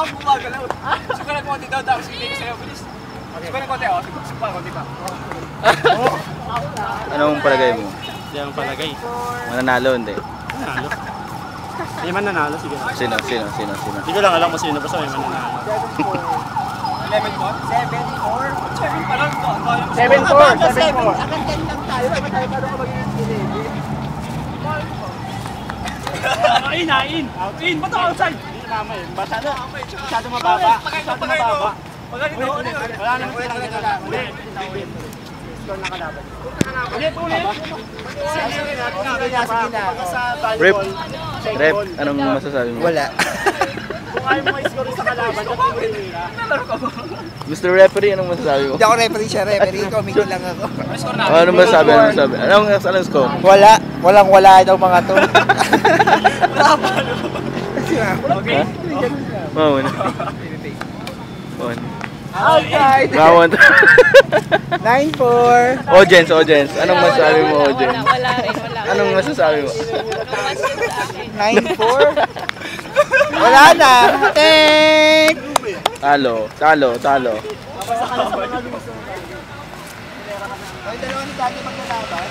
Gumagalaw. Suka na konti daw, tapos hindi ko sa'yo, bilis. Suka na konti, oh. Suka na konti pa. Anong palagay mo? Hindi ang palagay. Mananalo, hindi? Mananalo? Hindi man nanalo, sige. Sino? Hindi ko lang alam kung sino, basta may mananalo. 11 po? 7-4? 7 pa lang to. 7-4. Akan 10 lang tayo. Paano ka magiging pinili? In! Ba't ako outside? Hindi naman eh. Masyado mababa. Masyado mababa. Wala naman sila nakalaban. Ulit. Score na kalaban. Ulit. Rep, anong masasabi mo? Wala. Kung ayaw mo i-score sa kalaban, dapat pinira. Mr. Referee, anong masasabi mo? Hindi ako referee siya, referee. Committee lang ako. Anong masasabi? Anong score? Wala. Walang-wala daw mga to. Okay. Mawon. Outside. Mawon. 9-4. Audience. Anong masasabi mo, audience? Wala rin. Anong masasabi mo? 9-4. Wala na. Tek! Talo. Ay, dalawa ni Daddy maglalaban.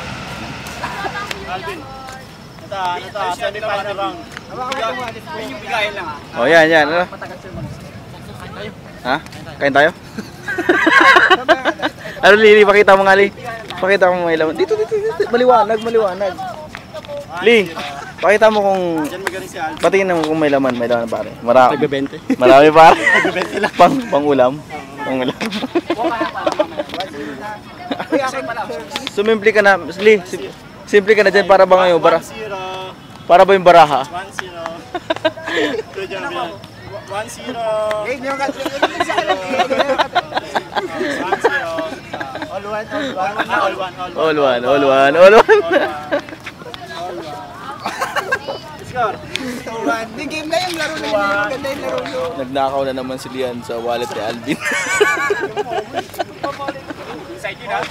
Alvin. Ito, semi-final round. Yun yung bigayan lang ah. Oh, yan. Ano? Ha? Kain tayo? Ano, Lili? Pakita mo nga, Li. Pakita mo may laman. Dito. Maliwanag. Li, pakita mo kung... Diyan magaling si Alvin. Patingin mo kung may laman pare. Marami. Nagbe-20. Marami pare. Nagbe-20 lang. Pang-ulam. Sumimple ka na, Li. Simple ka na dyan para ba ngayon? 1-0. Para ba yung baraha? 1-0. Good job yan. 1-0. All one. Score. Hindi, game na yung laro na yun. Maganda yung laro nyo. Nagnakaw na naman si Lian sa wallet ni Alvin. Inside yun ah.